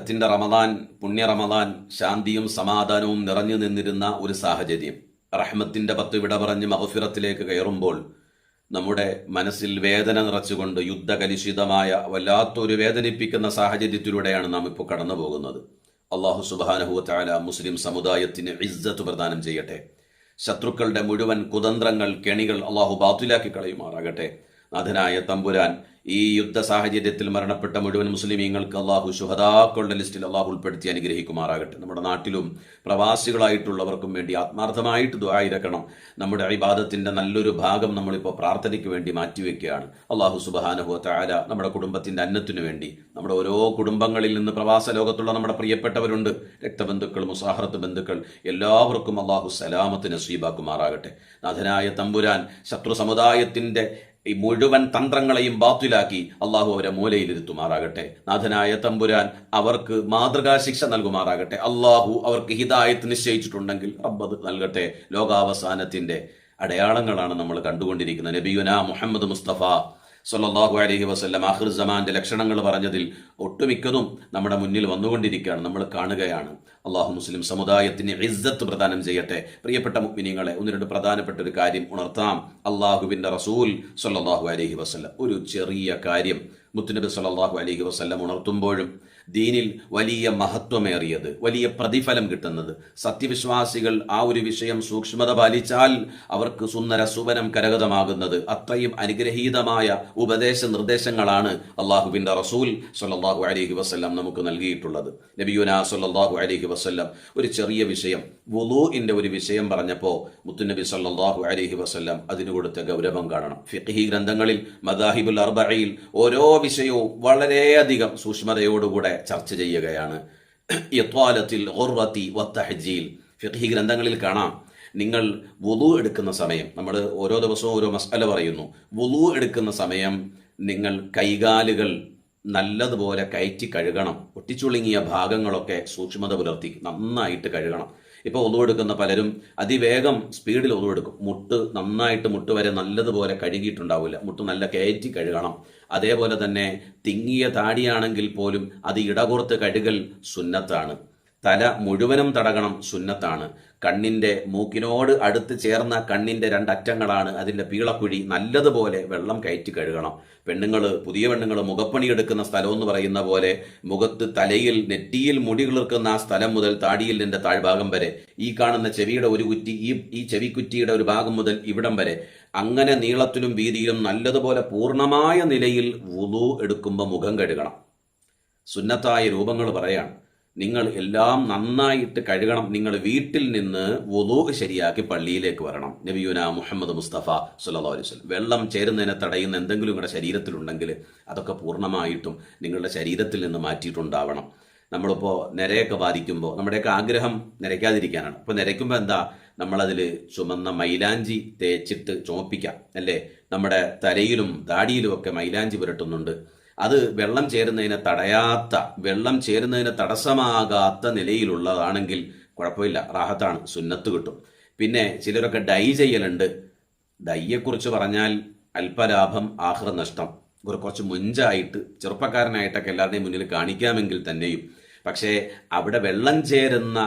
ത്തിന്റെ റമദാൻ, പുണ്യ റമദാൻ ശാന്തിയും സമാധാനവും നിറഞ്ഞു നിന്നിരുന്ന ഒരു സാഹചര്യം. റഹ്മത്തിന്റെ 10 വിട പറഞ്ഞ് മഗ്ഫിറത്തിലേക്ക് കയറുമ്പോൾ നമ്മുടെ മനസ്സിൽ വേദന നിറച്ചുകൊണ്ട് യുദ്ധകലുഷിതമായ വല്ലാത്തൊരു വേദനിപ്പിക്കുന്ന സാഹചര്യത്തിലൂടെയാണ് നാം ഇപ്പോൾ കടന്നു പോകുന്നത്. അല്ലാഹു സുബ്ഹാനഹു വ തആല മുസ്ലിം സമുദായത്തിന് ഇസ്സത്ത് പ്രദാനം ചെയ്യട്ടെ. ശത്രുക്കളുടെ മുഴുവൻ കുതന്ത്രങ്ങൾ, കെണികൾ അള്ളാഹു ബാത്തിലാക്കി കളയുമാറാകട്ടെ. നാഥനായ തമ്പുരാൻ ഈ യുദ്ധ സാഹചര്യത്തിൽ മരണപ്പെട്ട മുഴുവൻ മുസ്ലിമീങ്ങൾക്ക് അള്ളാഹു ശുഹദാക്കളുടെ ലിസ്റ്റിൽ അള്ളാഹു ഉൾപ്പെടുത്തി അനുഗ്രഹിക്കുമാറാകട്ടെ. നമ്മുടെ നാട്ടിലും പ്രവാസികളായിട്ടുള്ളവർക്കും വേണ്ടി ആത്മാർത്ഥമായിട്ട് ദുആ ഇരക്കണം. നമ്മുടെ ഇബാദത്തിന്റെ നല്ലൊരു ഭാഗം നമ്മളിപ്പോൾ പ്രാർത്ഥനയ്ക്ക് വേണ്ടി മാറ്റിവെക്കുകയാണ്. അള്ളാഹു സുബ്ഹാനഹു വ തആല നമ്മുടെ കുടുംബത്തിന്റെ അന്നത്തിനു വേണ്ടി, നമ്മുടെ ഓരോ കുടുംബങ്ങളിൽ നിന്ന് പ്രവാസ ലോകത്തുള്ള നമ്മുടെ പ്രിയപ്പെട്ടവരുണ്ട്, രക്തബന്ധുക്കൾ, മുസാഹറത്ത് ബന്ധുക്കൾ, എല്ലാവർക്കും അള്ളാഹു സലാമത്ത് നസീബാക്കുമാറാകട്ടെ. നാഥനായ തമ്പുരാൻ ശത്രു സമുദായത്തിന്റെ ഈ മുഴുവൻ തന്ത്രങ്ങളെയും ബാത്തിലാക്കി അള്ളാഹു അവരെ മൂലയിലിരുത്തുമാറാകട്ടെ. നാഥനായ തമ്പുരാൻ അവർക്ക് മാതൃകാ ശിക്ഷ നൽകുമാറാകട്ടെ. അള്ളാഹു അവർക്ക് ഹിദായത്ത് നിശ്ചയിച്ചിട്ടുണ്ടെങ്കിൽ റബ്ബ് നൽകട്ടെ. ലോകാവസാനത്തിന്റെ അടയാളങ്ങളാണ് നമ്മൾ കണ്ടുകൊണ്ടിരിക്കുന്നത്. നബിയുനാ മുഹമ്മദ് മുസ്തഫ സ്വല്ലല്ലാഹു അലൈഹി വസല്ലം ആഖിർ സമാന്റെ ലക്ഷണങ്ങൾ പറഞ്ഞതിൽ ഒട്ടുമിക്കതും നമ്മുടെ മുന്നിൽ വന്നുകൊണ്ടിരിക്കുകയാണ്, നമ്മൾ കാണുകയാണ്. അള്ളാഹു മുസ്ലിം സമുദായത്തിന് ഇസ്സത്ത് പ്രദാനം ചെയ്യട്ടെ. പ്രിയപ്പെട്ട മുഅ്മിനീങ്ങളെ, ഒന്ന് രണ്ട് പ്രധാനപ്പെട്ട ഒരു കാര്യം ഉണർത്താം. അള്ളാഹുവിന്റെ റസൂൽ സ്വല്ലല്ലാഹു അലൈഹി വസല്ലം ഒരു ചെറിയ കാര്യം മുത്തുനബി സ്വല്ലല്ലാഹു അലൈഹി വസല്ലം ഉണർത്തുമ്പോഴും ദീനിൽ വലിയ മഹത്വമേറിയത്, വലിയ പ്രതിഫലം കിട്ടുന്നത്, സത്യവിശ്വാസികൾ ആ ഒരു വിഷയം സൂക്ഷ്മത പാലിച്ചാൽ അവർക്ക് സുന്ദര സുവനം കരഗതമാകുന്നത്, അത്രയും അനുഗ്രഹീതമായ ഉപദേശ നിർദ്ദേശങ്ങളാണ് അള്ളാഹുവിന്റെ റസൂൽ സ്വല്ലല്ലാഹു അലൈഹി വസല്ലം നമുക്ക് നൽകിയിട്ടുള്ളത്. നബിയുനാ സ്വല്ലല്ലാഹു അലൈഹി വസല്ലം ഒരു ചെറിയ വിഷയം, വുളൂഇന്റെ ഒരു വിഷയം പറഞ്ഞപ്പോൾ മുത്തുനബി സ്വല്ലല്ലാഹു അലൈഹി വസല്ലം അതിന് കൊടുത്ത ഗൗരവം കാണണം. ഫിഖ്ഹി ഗ്രന്ഥങ്ങളിൽ മദാഹിബുൽ അർബഈൽ ഓരോ വിഷയവും വളരെയധികം സൂക്ഷ്മതയോടുകൂടെ ചർച്ച ചെയ്യുകയാണ്. ഇത്വാലത്തിൽ ഗുർറത്തി വത്തഹ്ജീൽ, ഫിഖ്ഹി ഗ്രന്ഥങ്ങളിൽ കാണാം. നിങ്ങൾ വുളൂ എടുക്കുന്ന സമയം, നമ്മൾ ഓരോ ദിവസവും ഓരോ മസ്അല പറയുന്നു. വുളൂ എടുക്കുന്ന സമയം നിങ്ങൾ കൈകാലുകൾ നല്ലതുപോലെ കയറ്റി കഴുകണം. ഒട്ടിച്ചുളുങ്ങിയ ഭാഗങ്ങളൊക്കെ സൂക്ഷ്മത പുലർത്തി നന്നായിട്ട് കഴുകണം. ഇപ്പോൾ ഒന്നു എടുക്കുന്ന പലരും അതിവേഗം സ്പീഡിൽ ഒന്നു എടുക്കും. മുട്ട് വരെ നല്ലതുപോലെ കഴുകിയിട്ടുണ്ടാവില്ല. മുട്ട് നല്ല കയറ്റി കഴുകണം. അതേപോലെ തന്നെ തിങ്ങിയ താടിയാണെങ്കിൽ പോലും അത് ഇടകോർത്ത് കഴുകൽ സുന്നത്താണ്. തല മുഴുവനും തടകണം, സുന്നത്താണ്. കണ്ണിന്റെ മൂക്കിനോട് അടുത്ത് ചേർന്ന കണ്ണിന്റെ രണ്ടറ്റങ്ങളാണ് അതിന്റെ പീളക്കുഴി, നല്ലതുപോലെ വെള്ളം കയറ്റി കഴുകണം. പുതിയ പെണ്ണുങ്ങൾ മുഖപ്പണി എടുക്കുന്ന സ്ഥലം എന്ന് പറയുന്ന പോലെ മുഖത്ത്, തലയിൽ, നെറ്റിയിൽ മുടി കിളിർക്കുന്ന ആ സ്ഥലം മുതൽ താടിയിലിന്റെ താഴ്ഭാഗം വരെ, ഈ കാണുന്ന ചെവിയുടെ ഒരു കുറ്റി, ഈ ചെവിക്കുറ്റിയുടെ ഒരു ഭാഗം മുതൽ ഇവിടം വരെ, അങ്ങനെ നീളത്തിലും വീതിയിലും നല്ലതുപോലെ പൂർണ്ണമായ നിലയിൽ വുളൂ എടുക്കുമ്പോൾ മുഖം കഴുകണം. സുന്നത്തായ രൂപങ്ങൾ പറയാണ്. നിങ്ങൾ എല്ലാം നന്നായിട്ട് കഴുകണം. നിങ്ങൾ വീട്ടിൽ നിന്ന് വുളൂ ശരിയാക്കി പള്ളിയിലേക്ക് വരണം. നബിയുനാ മുഹമ്മദ് മുസ്തഫ സ്വല്ലല്ലാഹു അലൈഹി വസല്ലം വെള്ളം ചേരുന്നതിനെ തടയുന്ന എന്തെങ്കിലും നിങ്ങളുടെ ശരീരത്തിലുണ്ടെങ്കിൽ അതൊക്കെ പൂർണ്ണമായിട്ടും നിങ്ങളുടെ ശരീരത്തിൽ നിന്ന് മാറ്റിയിട്ടുണ്ടാവണം. നമ്മളിപ്പോൾ നിരയൊക്കെ ബാധിക്കുമ്പോൾ നമ്മുടെയൊക്കെ ആഗ്രഹം നിരയ്ക്കാതിരിക്കാനാണ്. അപ്പോൾ നിരയ്ക്കുമ്പോൾ എന്താ, നമ്മളതിൽ ചുമന്ന മൈലാഞ്ചി തേച്ചിട്ട് ചുമപ്പിക്കാം അല്ലേ. നമ്മുടെ തലയിലും താടിയിലും ഒക്കെ മൈലാഞ്ചി പുരട്ടുന്നുണ്ട്. അത് വെള്ളം ചേരുന്നതിന് തടസ്സമാകാത്ത നിലയിലുള്ളതാണെങ്കിൽ കുഴപ്പമില്ല, റാഹത്താണ്, സുന്നത്ത് കിട്ടും. പിന്നെ ചിലരൊക്കെ ഡൈ ചെയ്യലുണ്ട്. ഡൈയെക്കുറിച്ച് പറഞ്ഞാൽ അല്പലാഭം ആഖിറ നഷ്ടം. കുറച്ച് മുഞ്ചായിട്ട് ചെറുപ്പക്കാരനായിട്ടൊക്കെ എല്ലാവരുടെയും മുന്നിൽ കാണിക്കാമെങ്കിൽ തന്നെയും, പക്ഷേ അവിടെ വെള്ളം ചേരുന്ന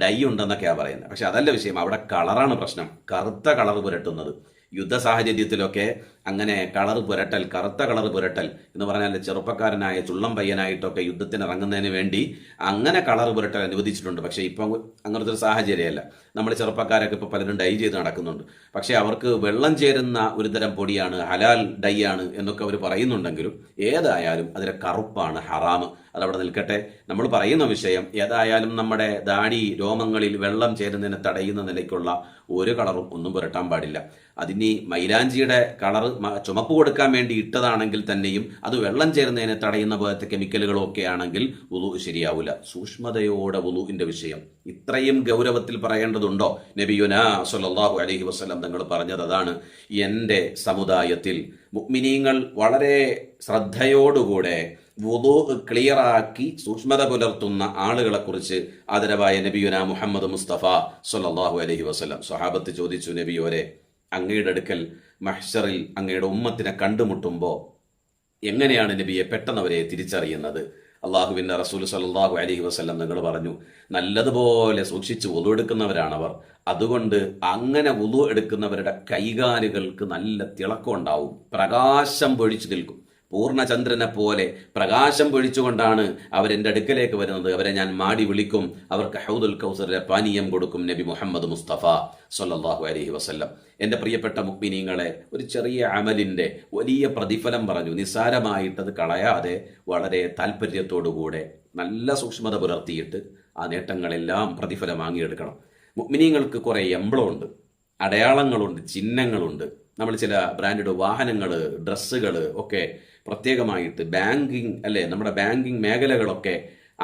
ഡൈ ഉണ്ടെന്നൊക്കെയാണ് പറയുന്നത്. പക്ഷെ അതല്ല വിഷയം, അവിടെ കളറാണ് പ്രശ്നം. കറുത്ത കളർ പുരട്ടുന്നത് യുദ്ധ സാഹചര്യത്തിലൊക്കെ അങ്ങനെ കറുത്ത കളർ പുരട്ടൽ എന്ന് പറഞ്ഞാൽ ചെറുപ്പക്കാരനായ ചുള്ളം പയ്യനായിട്ടൊക്കെ യുദ്ധത്തിന് ഇറങ്ങുന്നതിന് വേണ്ടി അങ്ങനെ കളർ പുരട്ടൽ അനുവദിച്ചിട്ടുണ്ട്. പക്ഷേ ഇപ്പം അങ്ങനത്തെ ഒരു സാഹചര്യമല്ല. നമ്മൾ ചെറുപ്പക്കാരൊക്കെ ഇപ്പോൾ പലരും ഡൈ ചെയ്ത് നടക്കുന്നുണ്ട്. പക്ഷേ അവർക്ക് വെള്ളം ചേരുന്ന ഒരുതരം പൊടിയാണ്, ഹലാൽ ഡൈ ആണ് എന്നൊക്കെ അവർ പറയുന്നുണ്ടെങ്കിലും ഏതായാലും അതിലെ കറുപ്പാണ് ഹറാം. അതവിടെ നിൽക്കട്ടെ. നമ്മൾ പറയുന്ന വിഷയം ഏതായാലും നമ്മുടെ ദാടി രോമങ്ങളിൽ വെള്ളം ചേരുന്നതിനെ തടയുന്ന നിലയ്ക്കുള്ള ഒരു കളറും ഒന്നും പുരട്ടാൻ പാടില്ല. അതിന് മൈലാഞ്ചിയുടെ കളർ ചുമപ്പ് കൊടുക്കാൻ വേണ്ടി ഇട്ടതാണെങ്കിൽ തന്നെയും അത് വെള്ളം ചേരുന്നതിനെ തടയുന്ന പോലത്തെ കെമിക്കലുകളോ ഒക്കെ ആണെങ്കിൽ വുളൂ ശരിയാവില്ല. സൂക്ഷ്മതയോടെ വുളൂഇന്റെ വിഷയം ഇത്രയും ഗൗരവത്തിൽ പറയേണ്ടതുണ്ടോ? നബിയുനാ സ്വല്ലല്ലാഹു അലൈഹി വസല്ലം തങ്ങൾ പറഞ്ഞത് അതാണ്. എൻ്റെ സമുദായത്തിൽ മുഅ്മിനീങ്ങൾ വളരെ ശ്രദ്ധയോടുകൂടെ വുളൂ ക്ലിയറാക്കി സൂക്ഷ്മത പുലർത്തുന്ന ആളുകളെ കുറിച്ച് ആദരവായ നബിയുനാ മുഹമ്മദ് മുസ്തഫ സ്വല്ലല്ലാഹു അലൈഹി വസല്ലം സ്വഹാബത്ത് ചോദിച്ചു, നബിയോരെ, അങ്ങയുടെ അടുക്കൽ മഹ്ശറിൽ അങ്ങയുടെ ഉമ്മത്തിനെ കണ്ടുമുട്ടുമ്പോൾ എങ്ങനെയാണ് നബിയെ പെട്ടെന്ന് അവരെ തിരിച്ചറിയുന്നത്? അള്ളാഹുവിൻ്റെ റസൂൽ സല്ലല്ലാഹു അലൈഹി വസല്ലം നിങ്ങൾ പറഞ്ഞു, നല്ലതുപോലെ സൂക്ഷിച്ച് വുളു എടുക്കുന്നവരാണവർ. അതുകൊണ്ട് അങ്ങനെ വുളു എടുക്കുന്നവരുടെ കൈകാലുകൾക്ക് നല്ല തിളക്കം ഉണ്ടാവും, പ്രകാശം പൊഴിച്ചു നിൽക്കും. പൂർണ്ണചന്ദ്രനെ പോലെ പ്രകാശം പൊഴിച്ചുകൊണ്ടാണ് അവരെൻ്റെ അടുക്കലേക്ക് വരുന്നത്. അവരെ ഞാൻ മാടി വിളിക്കും, അവർക്ക് ഹൗദുൽ കൗസറിലെ പാനീയം കൊടുക്കും നബി മുഹമ്മദ് മുസ്തഫ സല്ലല്ലാഹു അലൈഹി വസല്ലം. എൻ്റെ പ്രിയപ്പെട്ട മുഅ്മിനീങ്ങളെ, ഒരു ചെറിയ അമലിൻ്റെ വലിയ പ്രതിഫലം പറഞ്ഞു. നിസ്സാരമായിട്ടത് കളയാതെ വളരെ താല്പര്യത്തോടുകൂടെ നല്ല സൂക്ഷ്മത പുലർത്തിയിട്ട് ആ നേട്ടങ്ങളെല്ലാം പ്രതിഫലം വാങ്ങിയെടുക്കണം. മുഅ്മിനീങ്ങൾക്ക് കുറേ എംബ്ലമുണ്ട്, അടയാളങ്ങളുണ്ട്, ചിഹ്നങ്ങളുണ്ട്. നമ്മൾ ചില ബ്രാൻഡഡ് വാഹനങ്ങൾ, ഡ്രസ്സുകൾ ഒക്കെ പ്രത്യേകമായിട്ട് ബാങ്കിങ് അല്ലേ, നമ്മുടെ ബാങ്കിങ് മേഖലകളൊക്കെ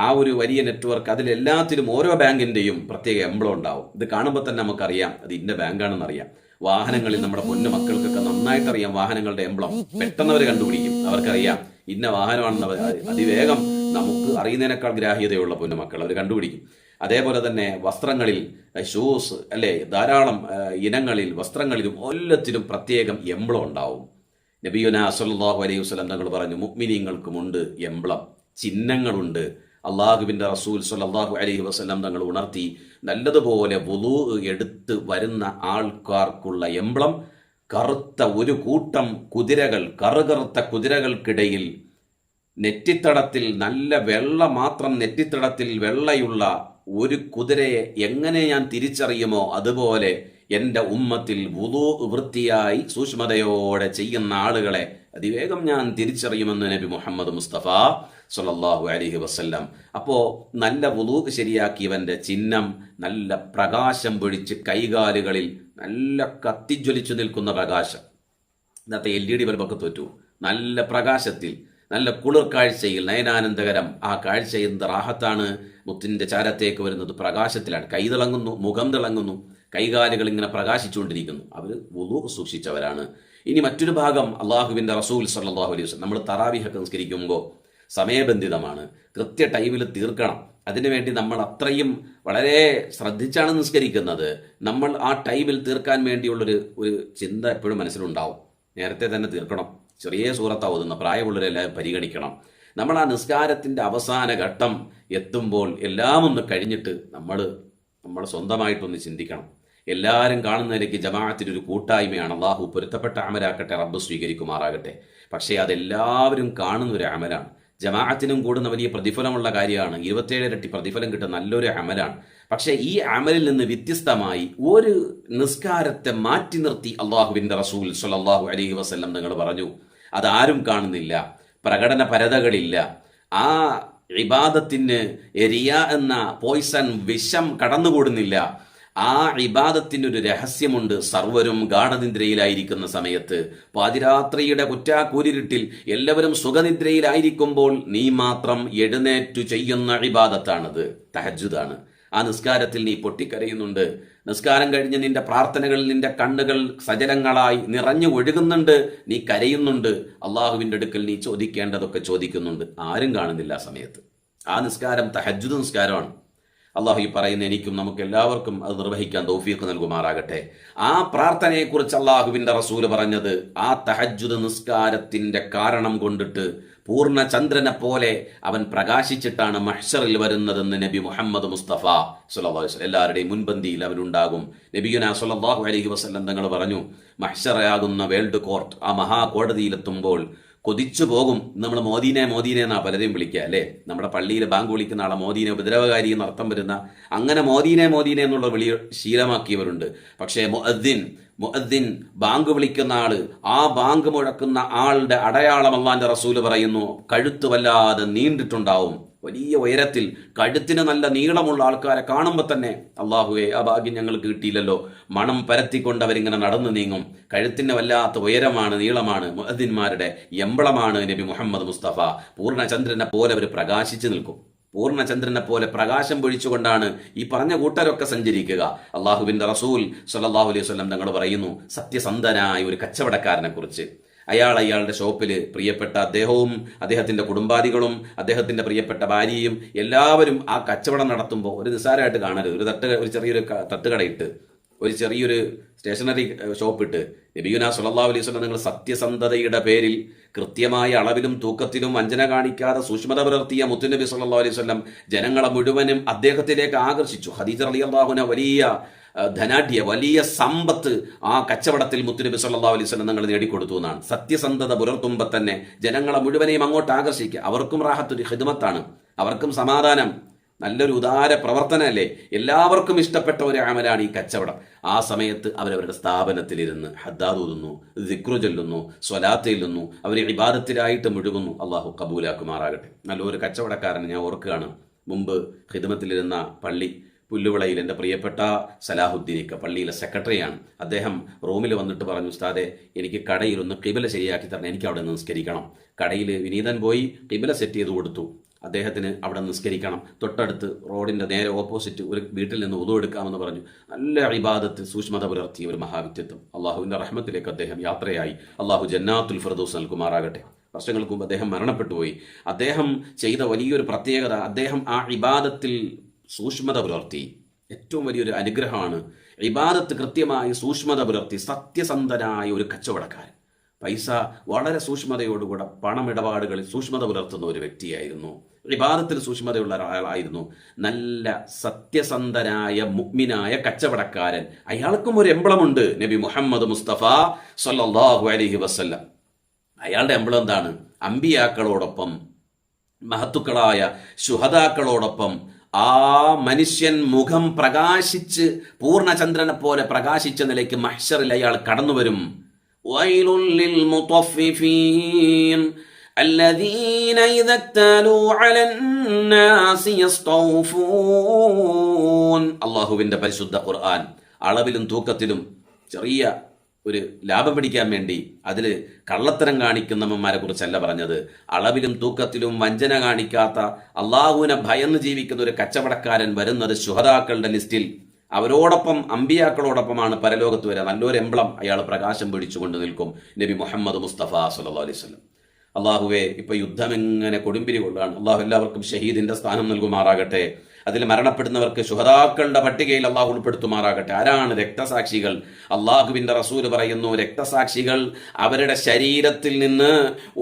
ആ ഒരു വലിയ നെറ്റ്വർക്ക്, അതിലെല്ലാത്തിലും ഓരോ ബാങ്കിൻ്റെയും പ്രത്യേക എംബ്ലം ഉണ്ടാവും. ഇത് കാണുമ്പോൾ തന്നെ നമുക്കറിയാം അത് ഇന്ന ബാങ്കാണെന്ന് അറിയാം. വാഹനങ്ങളിൽ നമ്മുടെ പൊന്നു മക്കൾക്കൊക്കെ നന്നായിട്ട് അറിയാം വാഹനങ്ങളുടെ എംബ്ലം. പെട്ടെന്ന് അവർ കണ്ടുപിടിക്കും, അവർക്കറിയാം ഇന്ന വാഹനമാണെന്ന് അതിവേഗം. നമുക്ക് അറിയുന്നതിനേക്കാൾ ഗ്രാഹ്യതയുള്ള പൊന്നു മക്കൾ അവർ കണ്ടുപിടിക്കും. അതേപോലെ തന്നെ വസ്ത്രങ്ങളിൽ, ഷൂസ് അല്ലേ, ധാരാളം ഇനങ്ങളിൽ വസ്ത്രങ്ങളിലും എല്ലാത്തിലും പ്രത്യേകം എംബ്ലം ഉണ്ടാവും. നബിയുനാ സല്ലല്ലാഹു അലൈഹി വസല്ലം തങ്ങൾ പറഞ്ഞു, മുഅ്മിനീങ്ങൾക്കുമുണ്ട് എംബ്ലം, ചിഹ്നങ്ങളുണ്ട്. അള്ളാഹുവിൻ്റെ റസൂൽ സല്ലല്ലാഹു അലൈഹി വസല്ലം തങ്ങൾ ഉണർത്തി, നല്ലതുപോലെ വുളൂ എടുത്ത് വരുന്ന ആൾക്കാർക്കുള്ള എംബ്ലം കറുത്ത ഒരു കൂട്ടം കുതിരകൾ, കറുകറുത്ത കുതിരകൾക്കിടയിൽ നെറ്റിത്തടത്തിൽ നല്ല വെള്ള മാത്രം, നെറ്റിത്തടത്തിൽ വെള്ളയുള്ള ഒരു കുതിരയെ എങ്ങനെ ഞാൻ തിരിച്ചറിയുമോ അതുപോലെ എൻ്റെ ഉമ്മത്തിൽ വുളൂ വൃത്തിയായി സൂക്ഷ്മതയോടെ ചെയ്യുന്ന ആളുകളെ അതിവേഗം ഞാൻ തിരിച്ചറിയുമെന്ന് നബി മുഹമ്മദ് മുസ്തഫ സല്ലല്ലാഹു അലൈഹി വസല്ലം. അപ്പോൾ നല്ല വുളൂ ശരിയാക്കിയവൻ്റെ ചിഹ്നം നല്ല പ്രകാശം പൊഴിച്ച് കൈകാലുകളിൽ നല്ല കത്തിജ്വലിച്ചു നിൽക്കുന്ന പ്രകാശം. ഇന്നത്തെ LED ബൾബൊക്കെ തോറ്റു. നല്ല പ്രകാശത്തിൽ, നല്ല കുളിർ കാഴ്ചയിൽ, നയനാനന്ദകരം ആ കാഴ്ച എന്ത് റാഹത്താണ്. മുത്തിൻ്റെ ചാരത്തേക്ക് വരുന്നത് പ്രകാശത്തിലാണ്. കൈ തിളങ്ങുന്നു, മുഖം തിളങ്ങുന്നു, കൈകാലുകൾ ഇങ്ങനെ പ്രകാശിച്ചുകൊണ്ടിരിക്കുന്നു. അവർ വുളൂ സൂക്ഷിച്ചവരാണ്. ഇനി മറ്റൊരു ഭാഗം അള്ളാഹുവിൻ്റെ റസൂൽ സല്ലല്ലാഹു അലൈഹി വസല്ലം, നമ്മൾ തറാവീഹൊക്കെ നിസ്കരിക്കുമ്പോൾ സമയബന്ധിതമാണ്, കൃത്യ ടൈമിൽ തീർക്കണം. അതിനുവേണ്ടി നമ്മൾ അത്രയും വളരെ ശ്രദ്ധിച്ചാണ് നിസ്കരിക്കുന്നത്. നമ്മൾ ആ ടൈമിൽ തീർക്കാൻ വേണ്ടിയുള്ളൊരു ചിന്ത എപ്പോഴും മനസ്സിലുണ്ടാവും. നേരത്തെ തന്നെ തീർക്കണം. ചെറിയ സൂറത്താ ഓതുന്ന, പ്രായമുള്ളവരെല്ലാം പരിഗണിക്കണം. നമ്മൾ ആ നിസ്കാരത്തിൻ്റെ അവസാന ഘട്ടം എത്തുമ്പോൾ എല്ലാം ഒന്ന് കഴിഞ്ഞിട്ട് നമ്മൾ സ്വന്തമായിട്ടൊന്ന് ചിന്തിക്കണം. എല്ലാവരും കാണുന്നതിലേക്ക് ജമാഅത്തിനൊരു കൂട്ടായ്മയാണ്. അള്ളാഹു പൊരുത്തപ്പെട്ട അമലാക്കട്ടെ, റബ്ബ് സ്വീകരിക്കുമാറാകട്ടെ. പക്ഷേ അതെല്ലാവരും കാണുന്ന ഒരു അമലാണ്. ജമാഅത്തിനും കൂടുന്ന വലിയ പ്രതിഫലമുള്ള കാര്യമാണ്. 27 ഇരട്ടി പ്രതിഫലം കിട്ടുന്ന നല്ലൊരു അമലാണ്. പക്ഷേ ഈ അമലിൽ നിന്ന് വ്യത്യസ്തമായി ഒരു നിസ്കാരത്തെ മാറ്റി നിർത്തി അള്ളാഹുവിൻ്റെ റസൂൽ സ്വല്ലല്ലാഹു അലൈഹി വസല്ലം നിങ്ങൾ പറഞ്ഞു, അതാരും കാണുന്നില്ല, പ്രകടന പരതകളില്ല. ആ ഇബാദത്തിന് റിയ എന്ന പോയ്സൺ, വിഷം കടന്നുകൂടുന്നില്ല. ആ ഇബാദത്തിനൊരു രഹസ്യമുണ്ട്. സർവരും ഗാഠനിദ്രയിലായിരിക്കുന്ന സമയത്ത്, പാതിരാത്രിയുടെ കുറ്റാക്കൂരിരുട്ടിൽ എല്ലാവരും സുഖനിദ്രയിലായിരിക്കുമ്പോൾ നീ മാത്രം എഴുന്നേറ്റു ചെയ്യുന്ന ഇബാദത്താണത്, തഹജ്ജുദാണ്. ആ നിസ്കാരത്തിൽ നീ പൊട്ടിക്കരയുന്നുണ്ട്. നിസ്കാരം കഴിഞ്ഞ് നിന്റെ പ്രാർത്ഥനകളിൽ നിന്റെ കണ്ണുകൾ സജലങ്ങളായി നിറഞ്ഞു ഒഴുകുന്നുണ്ട്. നീ കരയുന്നുണ്ട്. അള്ളാഹുവിൻ്റെ അടുക്കൽ നീ ചോദിക്കേണ്ടതൊക്കെ ചോദിക്കുന്നുണ്ട്. ആരും കാണുന്നില്ല ആ സമയത്ത്. ആ നിസ്കാരം തഹജ്ജുദ് നിസ്കാരമാണ്. അള്ളാഹു ഈ പറയുന്ന എനിക്കും നമുക്ക് എല്ലാവർക്കും അത് നിർവഹിക്കാൻ തൗഫീഖ് നൽകുമാറാകട്ടെ. ആ പ്രാർത്ഥനയെക്കുറിച്ച് അള്ളാഹുവിൻ്റെ റസൂല് പറഞ്ഞത്, ആ തഹജ്ജുദ് നിസ്കാരത്തിൻ്റെ കാരണം കൊണ്ടിട്ട് പൂർണ്ണ ചന്ദ്രനെ പോലെ അവൻ പ്രകാശിച്ചിട്ടാണ് മഹ്ശറിൽ വരുന്നതെന്ന് നബി മുഹമ്മദ് മുസ്തഫ സ്വല്ലല്ലാഹു അലൈഹി വസല്ലം. എല്ലാവരുടെയും മുൻപന്തിയിൽ അവനുണ്ടാകും. നബിയുനാ സ്വല്ലല്ലാഹു അലൈഹി വസല്ലം തങ്ങൾ പറഞ്ഞു, മഹ്ശറാകുന്ന വേൾഡ് കോർട്ട്, ആ മഹാകോടതിയിലെത്തുമ്പോൾ കൊതിച്ചു പോകും. നമ്മൾ മോദീനെ എന്നാ പലരെയും വിളിക്കുക അല്ലേ. നമ്മുടെ പള്ളിയിൽ ബാങ്ക് വിളിക്കുന്ന ആളെ മോദീനെ, ഉപദ്രവകാരി എന്ന് അർത്ഥം വരുന്ന, അങ്ങനെ മോദീനെ എന്നുള്ള വിളി ശീലമാക്കിയവരുണ്ട്. പക്ഷേ മുഅദ്ദിൻ ബാങ്ക് വിളിക്കുന്ന ആള്, ആ ബാങ്ക് മുഴക്കുന്ന ആളുടെ അടയാളം അല്ലാഹുവിന്റെ റസൂല് പറയുന്നു, കഴുത്ത് വല്ലാതെ നീണ്ടിട്ടുണ്ടാവും, വലിയ ഉയരത്തിൽ. കഴുത്തിന് നല്ല നീളമുള്ള ആൾക്കാരെ കാണുമ്പോൾ തന്നെ അള്ളാഹുവേ ആ ഭാഗ്യം ഞങ്ങൾക്ക് കിട്ടിയില്ലല്ലോ, മണം പരത്തിക്കൊണ്ട് അവരിങ്ങനെ നടന്നു നീങ്ങും. കഴുത്തിന് വല്ലാത്ത ഉയരമാണ്, നീളമാണ്. മുഅദ്ദിന്മാരുടെ എംബ്ലമാണ് നബി മുഹമ്മദ് മുസ്തഫ. പൂർണ്ണചന്ദ്രനെ പോലെ അവർ പ്രകാശിച്ചു നിൽക്കും. പൂർണ്ണചന്ദ്രനെ പോലെ പ്രകാശം പൊഴിച്ചുകൊണ്ടാണ് ഈ പറഞ്ഞ കൂട്ടരൊക്കെ സഞ്ചരിക്കുക. അള്ളാഹുവിന്റെ റസൂൽ സ്വല്ലല്ലാഹു അലൈഹി വസല്ലം തങ്ങൾ പറയുന്നു, സത്യസന്ധനായ ഒരു കച്ചവടക്കാരനെ കുറിച്ച്. അയാളുടെ ഷോപ്പിൽ പ്രിയപ്പെട്ട അദ്ദേഹവും അദ്ദേഹത്തിൻ്റെ കുടുംബാദികളും അദ്ദേഹത്തിൻ്റെ പ്രിയപ്പെട്ട ഭാര്യയും എല്ലാവരും ആ കച്ചവടം നടത്തുമ്പോൾ ഒരു നിസ്സാരമായിട്ട് കാണരുത്. ഒരു ചെറിയൊരു തട്ടുകടയിട്ട്, ഒരു ചെറിയൊരു സ്റ്റേഷനറി ഷോപ്പിട്ട് നബിയുനാ സ്വല്ലല്ലാഹു അലൈഹി വസല്ലം നിങ്ങൾ സത്യസന്ധതയുടെ പേരിൽ കൃത്യമായ അളവിലും തൂക്കത്തിലും വഞ്ചന കാണിക്കാതെ സൂക്ഷ്മത പുലർത്തിയ മുത്തുനബി സല്ലല്ലാഹു അലൈഹി വസല്ലം ജനങ്ങളെ മുഴുവനും അദ്ദേഹത്തിലേക്ക് ആകർഷിച്ചു. ഖദീജ റളിയല്ലാഹു അൻഹ വലിയ ധനാഢ്യ, വലിയ സമ്പത്ത് ആ കച്ചവടത്തിൽ മുത്തുനബി സല്ലല്ലാഹു അലൈഹി വസല്ലം നിങ്ങൾ നേടിക്കൊടുത്തു എന്നാണ്. സത്യസന്ധത പുലർത്തുമ്പോൾ തന്നെ ജനങ്ങളെ മുഴുവനെയും അങ്ങോട്ട് ആകർഷിക്കുക. അവർക്കും റാഹത്തൊരു ഖിദ്മത്താണ്, അവർക്കും സമാധാനം, നല്ലൊരു ഉദാര പ്രവർത്തനമല്ലേ. എല്ലാവർക്കും ഇഷ്ടപ്പെട്ട ഒരു അമലാണ് ഈ കച്ചവടം. ആ സമയത്ത് അവരവരുടെ സ്ഥാപനത്തിലിരുന്ന് ഹദ്ദാദ് ഓതുന്നു, ദിക്റ് ചൊല്ലുന്നു, സ്വലാത്ത് ചൊല്ലുന്നു, അവർ ഇബാദത്തിലായിട്ട് മുഴുകുന്നു. അള്ളാഹു കബൂലാക്കുമാറാകട്ടെ. നല്ലൊരു കച്ചവടക്കാരൻ ഞാൻ ഓർക്കുകയാണ്. മുമ്പ് ഖിദ്മത്തിലിരുന്ന പള്ളി പുല്ലുവിളയിൽ എൻ്റെ പ്രിയപ്പെട്ട സലാഹുദ്ദീനിക്ക, പള്ളിയിലെ സെക്രട്ടറിയാണ്. അദ്ദേഹം റൂമിൽ വന്നിട്ട് പറഞ്ഞു, ഉസ്താദെ എനിക്ക് കടയിൽ ഒന്ന് ഖിബല ശരിയാക്കി തരണം, എനിക്ക് അവിടെ നിസ്കരിക്കണം. കടയിൽ വിനീതൻ പോയി ഖിബല സെറ്റ് ചെയ്ത് കൊടുത്തു. അദ്ദേഹത്തിന് അവിടെ നിസ്കരിക്കണം. തൊട്ടടുത്ത് റോഡിൻ്റെ നേരെ ഓപ്പോസിറ്റ് ഒരു വീട്ടിൽ നിന്ന് ഉദു എടുക്കാമെന്ന് പറഞ്ഞു. നല്ല ഇബാദത്ത് സൂക്ഷ്മത പുലർത്തിയ ഒരു മഹാവ്യക്തിത്വം. അള്ളാഹുവിൻ്റെ റഹ്മത്തിലേക്ക് അദ്ദേഹം യാത്രയായി. അള്ളാഹു ജന്നാത്തുൽ ഫിർദൗസ് നൽകുമാറാകട്ടെ. വർഷങ്ങൾക്ക് മുമ്പ് അദ്ദേഹം മരണപ്പെട്ടുപോയി. അദ്ദേഹം ചെയ്ത വലിയൊരു പ്രത്യേകത, അദ്ദേഹം ആ ഇബാദത്തിൽ സൂക്ഷ്മത പുലർത്തി. ഏറ്റവും വലിയൊരു അനുഗ്രഹമാണ് ഇബാദത്ത് കൃത്യമായി സൂക്ഷ്മത പുലർത്തി സത്യസന്ധനായ ഒരു കച്ചവടക്കാരൻ. പൈസ വളരെ സൂക്ഷ്മതയോടുകൂടെ പണമിടപാടുകളിൽ സൂക്ഷ്മത പുലർത്തുന്ന ഒരു വ്യക്തിയായിരുന്നു. ഇബാദത്തിൽ സൂക്ഷ്മതയുള്ള ഒരാളായിരുന്നു. നല്ല സത്യസന്ധനായ മുഅ്മിനായ കച്ചവടക്കാരൻ. അയാൾക്കും ഒരു എംബ്ലമുണ്ട്, നബി മുഹമ്മദ് മുസ്തഫ സല്ലല്ലാഹു അലൈഹി വസല്ലം. അയാളുടെ എംബ്ലം എന്താണ്? അമ്പിയാക്കളോടൊപ്പം, മഹത്തുക്കളായ ശുഹദാക്കളോടൊപ്പം ആ മനുഷ്യൻ മുഖം പ്രകാശിച്ച് പൂർണ്ണചന്ദ്രനെ പോലെ പ്രകാശിച്ച നിലയ്ക്ക് മഹ്ശറിൽ അയാൾ കടന്നു വരും. വൈലുൽ ലിൽ മുതഫിഫീൻ الذين إذا اكتالوا على الناس يستوفون. അല്ലാഹുവിന്റെ പരിശുദ്ധ ഖുർആൻ അളവിലും തൂക്കത്തിലും ചെറിയ ഒരു ലാഭം പിടിക്കാൻ വേണ്ടി അതിൽ കള്ളത്തരം കാണിക്കുന്നവന്മാരെ കുറിച്ചല്ല പറഞ്ഞത്. അളവിലും തൂക്കത്തിലും വഞ്ചന കാണിക്കാത്ത, അള്ളാഹുവിനെ ഭയന്ന് ജീവിക്കുന്ന ഒരു കച്ചവടക്കാരൻ വരുന്നത് ശുഹദാക്കളുടെ ലിസ്റ്റിൽ. അവരോടൊപ്പം അമ്പിയാക്കളോടൊപ്പമാണ് പരലോകത്ത് വരിക. നല്ലൊരു എംബ്ലം അയാൾ പ്രകാശം പിടിച്ചുകൊണ്ട് നിൽക്കും. നബി മുഹമ്മദ് മുസ്തഫ സല്ലല്ലാഹു അലൈഹി വസല്ലം. അള്ളാഹുവെ, ഇപ്പൊ യുദ്ധം എങ്ങനെ കൊടുമ്പിരി കൊള്ളാണ്. അള്ളാഹു എല്ലാവർക്കും ഷഹീദിന്റെ സ്ഥാനം നൽകുമാറാകട്ടെ. അതിൽ മരണപ്പെടുന്നവർക്ക് ശുഹദാക്കളുടെ പട്ടികയിൽ അള്ളാഹു ഉൾപ്പെടുത്തുമാറാകട്ടെ. ആരാണ് രക്തസാക്ഷികൾ? അള്ളാഹുവിന്റെ റസൂല് പറയുന്നു, രക്തസാക്ഷികൾ അവരുടെ ശരീരത്തിൽ നിന്ന്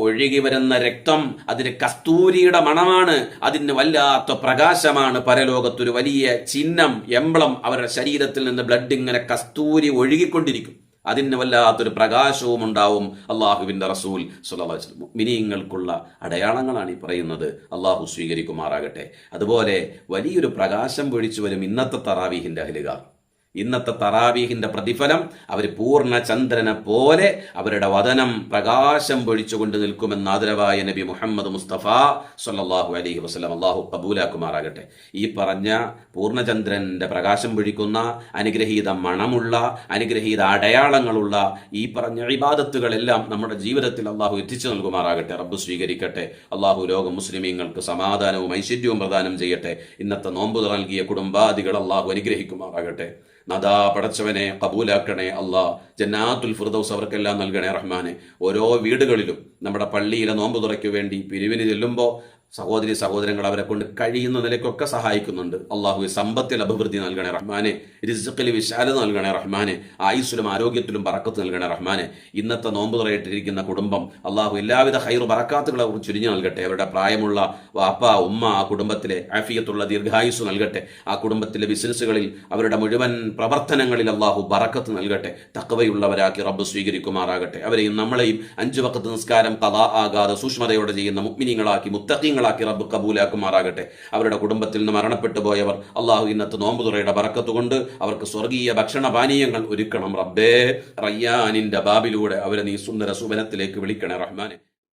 ഒഴുകി വരുന്ന രക്തം അതിന് കസ്തൂരിയുടെ മണമാണ്, അതിന് വല്ലാത്ത പ്രകാശമാണ്. പരലോകത്തൊരു വലിയ ചിഹ്നം, എംബ്ലം. അവരുടെ ശരീരത്തിൽ നിന്ന് ബ്ലഡ് ഇങ്ങനെ കസ്തൂരി ഒഴുകിക്കൊണ്ടിരിക്കും. അതിന് വല്ലാത്തൊരു പ്രകാശവും ഉണ്ടാവും. അള്ളാഹുവിന്റെ റസൂൽ സ്വല്ലല്ലാഹു അലൈഹി വസല്ലം മുഅ്മിനീങ്ങൾക്കുള്ള അടയാളങ്ങളാണ് ഈ പറയുന്നത്. അള്ളാഹു സ്വീകരിക്കുമാറാകട്ടെ. അതുപോലെ വലിയൊരു പ്രകാശം പൊഴിച്ചു വരും ഇന്നത്തെ തറാവീഹിന്റെ അഹ്ലുകാർ. ഇന്നത്തെ തറാവീഹിന്റെ പ്രതിഫലം, അവർ പൂർണ്ണ ചന്ദ്രനെ പോലെ അവരുടെ വദനം പ്രകാശം പൊഴിച്ചുകൊണ്ട് നിൽക്കുമെന്ന് ആദരവായ നബി മുഹമ്മദ് മുസ്തഫ സല്ലല്ലാഹു അലൈഹി വസല്ലം. അള്ളാഹു കബൂലാക്കുമാറാകട്ടെ. ഈ പറഞ്ഞ പൂർണ്ണചന്ദ്രന്റെ പ്രകാശം പൊഴിക്കുന്ന, അനുഗ്രഹീത മണമുള്ള, അനുഗ്രഹീത അടയാളങ്ങളുള്ള ഈ പറഞ്ഞ ഇബാദത്തുകളെല്ലാം നമ്മുടെ ജീവിതത്തിൽ അള്ളാഹു എത്തിച്ചു നൽകുമാറാകട്ടെ. റബ്ബ് സ്വീകരിക്കട്ടെ. അള്ളാഹു ലോക മുസ്ലിമീങ്ങൾക്ക് സമാധാനവും ഐശ്വര്യവും പ്രദാനം ചെയ്യട്ടെ. ഇന്നത്തെ നോമ്പ് നൽകിയ കുടുംബാദികൾ അള്ളാഹു അനുഗ്രഹിക്കുമാറാകട്ടെ. നദാ പടച്ചവനെ കബൂലാക്കണേ അള്ളാഹ്. ജന്നാത്തുൽ ഫിർദൗസ് അവർക്കെല്ലാം നൽകണേ റഹ്മാനെ. ഓരോ വീടുകളിലും നമ്മുടെ പള്ളിയിലെ നോമ്പ് തുറയ്ക്കു വേണ്ടി പിരിവിന് ചെല്ലുമ്പോൾ സഹോദരി സഹോദരങ്ങൾ അവരെ കൊണ്ട് കഴിയുന്ന നിലയ്ക്കൊക്കെ സഹായിക്കുന്നുണ്ട്. അള്ളാഹു സമ്പത്തിൽ അഭിവൃദ്ധി നൽകണേ റഹ്മാനെ. റിസ്ഖിൽ വിശാലത നൽകണേ റഹ്മാനെ. ആയുസ്സിലും ആരോഗ്യത്തിലും ബറക്കത്ത് നൽകണേ റഹ്മാനെ. ഇന്നത്തെ നോമ്പ് തുറയിട്ടിരിക്കുന്ന കുടുംബം അള്ളാഹു എല്ലാവിധ ഖൈർ ബറക്കാത്തുകളെ ചുരിഞ്ഞു നൽകട്ടെ. അവരുടെ പ്രായമുള്ള വാപ്പ ഉമ്മ ആ കുടുംബത്തിലെ ആഫിയത്തുള്ള ദീർഘായുസ് നൽകട്ടെ. ആ കുടുംബത്തിലെ ബിസിനസ്സുകളിൽ അവരുടെ മുഴുവൻ പ്രവർത്തനങ്ങളിൽ അള്ളാഹു ബറക്കത്ത് നൽകട്ടെ. തഖ്വയുള്ളവരാക്കി റബ്ബ് സ്വീകരിക്കുമാറാകട്ടെ. അവരെയും നമ്മളെയും 5 വഖത്ത് നിസ്കാരം ഖളാ ആകാതെ സൂക്ഷ്മതയോടെ ചെയ്യുന്ന മുഅ്മിനീങ്ങളാക്കി മുത്തഖീങ്ങളാക്കി റബ്ബ് കബൂലാക്കുമാറാകട്ടെ. അവരുടെ കുടുംബത്തിൽ നിന്ന് മരണപ്പെട്ടു പോയവർ അള്ളാഹു ഇന്നത്തെ നോമ്പ് തുറയുടെ ബറക്കത്ത് കൊണ്ട് അവർക്ക് സ്വർഗീയ ഭക്ഷണപാനീയങ്ങൾ ഒരുക്കണം റബ്ബേ. റയ്യാനിന്റെ ബാബിലൂടെ അവരെ നീ സുന്ദര സുവനത്തിലേക്ക് വിളിക്കണേ റഹ്മാനെ.